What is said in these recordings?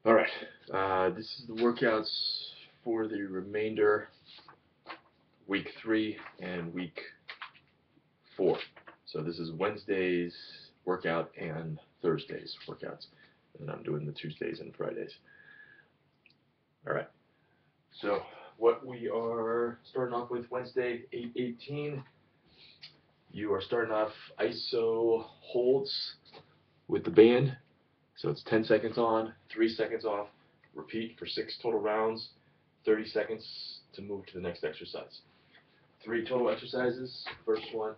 Alright, this is the workouts for the remainder, week 3 and week 4. So this is Wednesday's workout and Thursday's workouts. And then I'm doing the Tuesdays and Fridays. Alright, so what we are starting off with Wednesday, 8:18. You are starting off iso holds with the band. So it's 10 seconds on, 3 seconds off, repeat for 6 total rounds, 30 seconds to move to the next exercise. 3 total exercises. First one,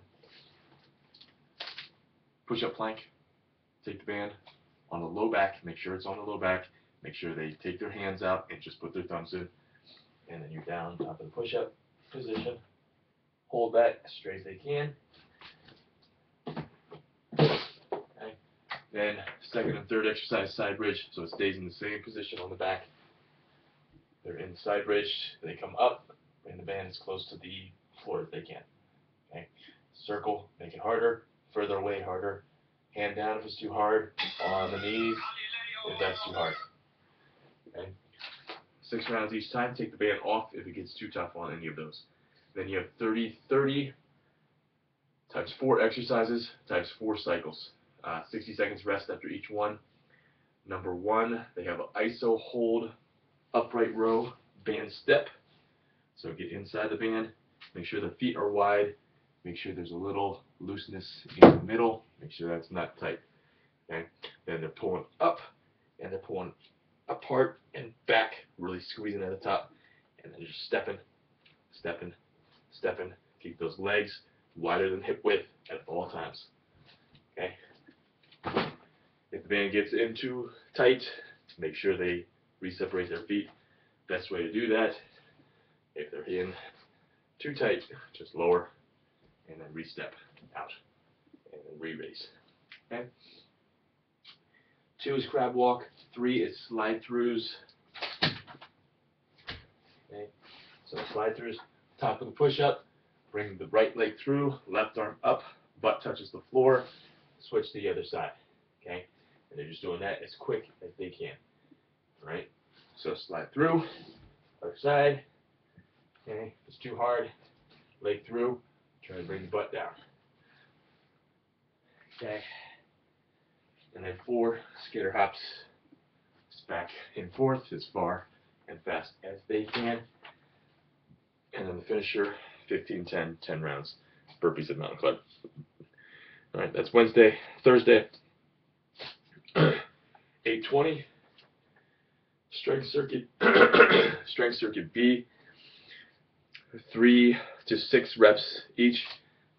push-up plank. Take the band on the low back, make sure it's on the low back, make sure they take their hands out and just put their thumbs in, and then you're down top of the push-up position. Hold that as straight as they can. Then second and third exercise, side bridge, so it stays in the same position on the back. They're in the side bridge, they come up, bring the band as close to the floor as they can. Okay. Circle, make it harder, further away harder. Hand down if it's too hard, on the knees if that's too hard. Okay. 6 rounds each time, take the band off if it gets too tough on any of those. Then you have 30-30 times 4 exercises times 4 cycles. 60 seconds rest after each one. Number 1, they have an iso hold upright row band step. So get inside the band, make sure the feet are wide, make sure there's a little looseness in the middle, make sure that's not tight. Okay? Then they're pulling up and they're pulling apart and back, really squeezing at the top, and then just stepping, stepping, stepping. Keep those legs wider than hip width at all times. Okay? If the band gets in too tight, make sure they re-separate their feet. Best way to do that, if they're in too tight, just lower and then re-step out and then re-raise. Okay? 2 is crab walk, 3 is slide throughs. Okay? So slide throughs, top of the push-up, bring the right leg through, left arm up, butt touches the floor, switch to the other side. Okay? And they're just doing that as quick as they can. Alright? So slide through, other side. Okay? If it's too hard, leg through, try to bring the butt down. Okay? And then 4, skitter hops. Just back and forth as far and fast as they can. And then the finisher, 15-10, 10 rounds. Burpees at Mountain Club. Alright, that's Wednesday. Thursday, 8:20. Strength circuit, strength circuit B. 3 to 6 reps each,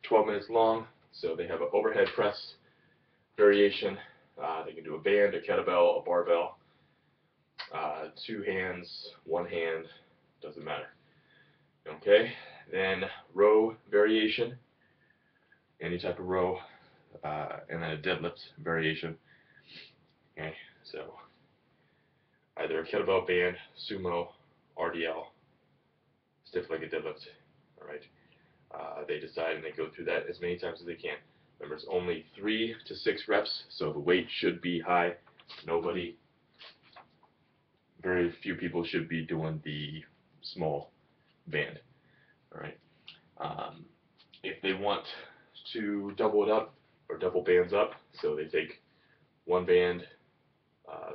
12 minutes long. So they have an overhead press variation. They can do a band, a kettlebell, a barbell, 2 hands, 1 hand, doesn't matter. Okay, then row variation, any type of row, and then a deadlift variation. Okay, so either a kettlebell band, sumo, RDL, stiff legged deadlift. Alright, they decide and they go through that as many times as they can. Remember, it's only 3 to 6 reps, so the weight should be high. Very few people should be doing the small band. Alright, if they want to double it up or double bands up, so they take 1 band,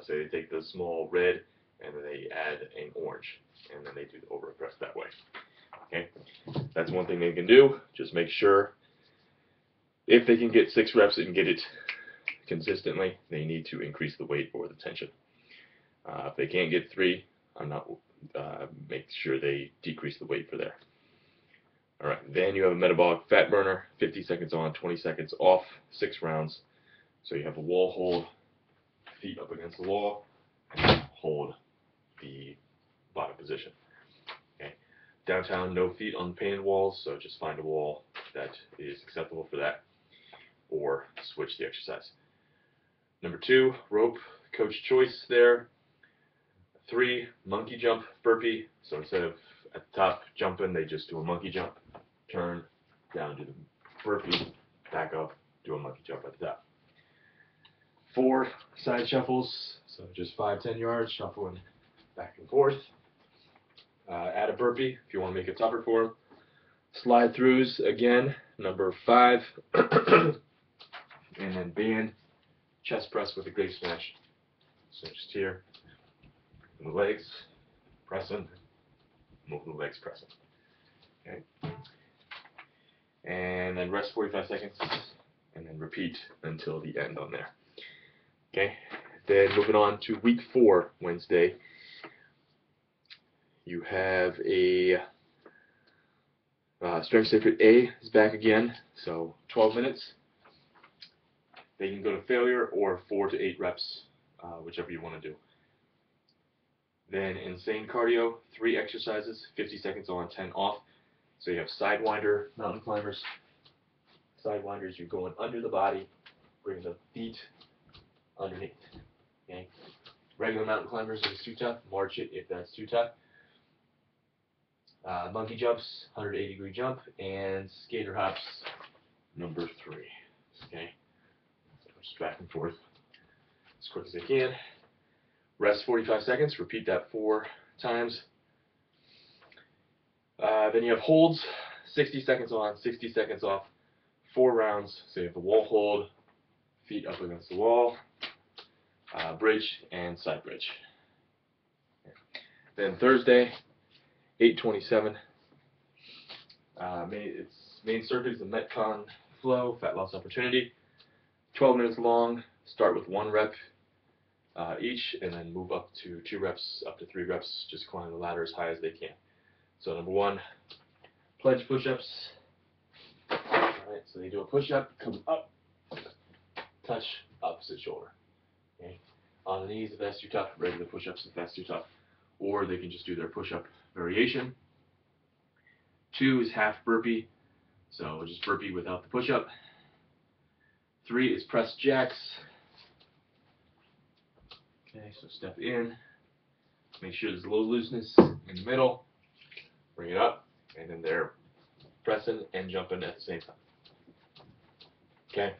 say they take the small red and then they add an orange and then they do the overhead press that way. Okay, that's one thing they can do. Just make sure if they can get 6 reps and get it consistently, they need to increase the weight or the tension. If they can't get 3, make sure they decrease the weight for there. Alright, then you have a metabolic fat burner, 50 seconds on, 20 seconds off, 6 rounds. So you have a wall hold, feet up against the wall, and hold the bottom position. Okay. Downtown, no feet on painted walls, so just find a wall that is acceptable for that, or switch the exercise. Number 2, rope, coach choice there. 3, monkey jump, burpee. So instead of at the top jumping, they just do a monkey jump, turn, down, do the burpee, back up, do a monkey jump at the top. 4, side shuffles. So just 5-10 yards, shuffling back and forth. Add a burpee if you want to make it tougher for them. Slide throughs again, number 5. And then band chest press with a grape smash. So just here, the legs, pressing, moving the legs, pressing. Okay. And then rest 45 seconds, and then repeat until the end on there. Okay. Then moving on to week 4, Wednesday. You have a strength circuit A is back again, so 12 minutes. They can go to failure or 4 to 8 reps, whichever you want to do. Then insane cardio, 3 exercises, 50 seconds on, 10 off. So you have sidewinder mountain climbers. Sidewinders, you're going under the body, bring the feet underneath. Okay. Regular mountain climbers, if it's too tough, march it if that's too tough. Monkey jumps, 180-degree jump, and skater hops, number 3. Okay. So just back and forth as quick as I can. Rest 45 seconds. Repeat that 4 times. Then you have holds, 60 seconds on, 60 seconds off, 4 rounds. So you have the wall hold, feet up against the wall, bridge, and side bridge. Then Thursday, 8:27. Its main circuit is the Metcon flow, fat loss opportunity. 12 minutes long. Start with 1 rep each, and then move up to 2 reps, up to 3 reps. Just climb the ladder as high as they can. So number 1, pledge push-ups. Alright, so they do a push-up, come up, touch opposite shoulder. Okay. On the knees if that's too tough, regular push-ups if that's too tough. Or they can just do their push-up variation. 2 is half burpee, so just burpee without the push-up. 3 is press jacks. Okay, so step in, make sure there's a little looseness in the middle, bring it up, and then they're pressing and jumping at the same time. Okay,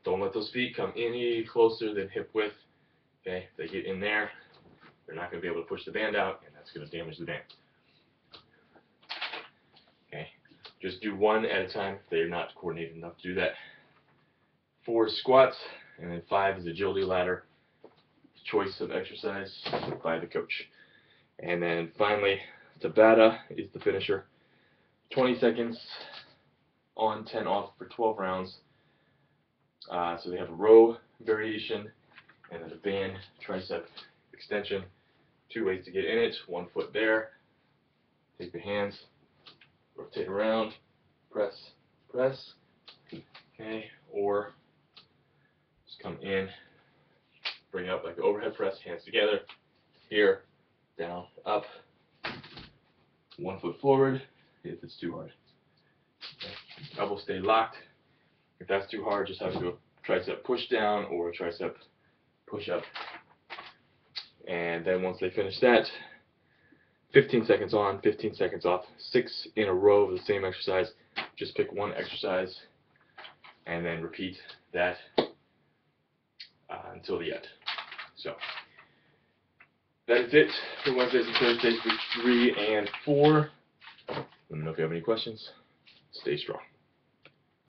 don't let those feet come any closer than hip width. Okay, if they get in there, they're not going to be able to push the band out, and that's going to damage the band. Okay, just do 1 at a time if they're not coordinated enough to do that. 4 is squats, and then 5 is agility ladder. Choice of exercise by the coach. And then finally, Tabata is the finisher. 20 seconds on, 10 off for 12 rounds. So they have a row variation and then a band tricep extension. 2 ways to get in it. 1 foot there. Take the hands, rotate around, press, press. Okay, or just come in, bring it up like the overhead press, hands together, here, down, up, 1 foot forward if it's too hard. Okay. Elbows stay locked. If that's too hard, just have to do a tricep push down or a tricep push up. And then once they finish that, 15 seconds on, 15 seconds off, 6 in a row of the same exercise. Just pick 1 exercise and then repeat that until the end. So that is it for Wednesdays and Thursdays, week 3 and 4. Let me know if you have any questions. Stay strong.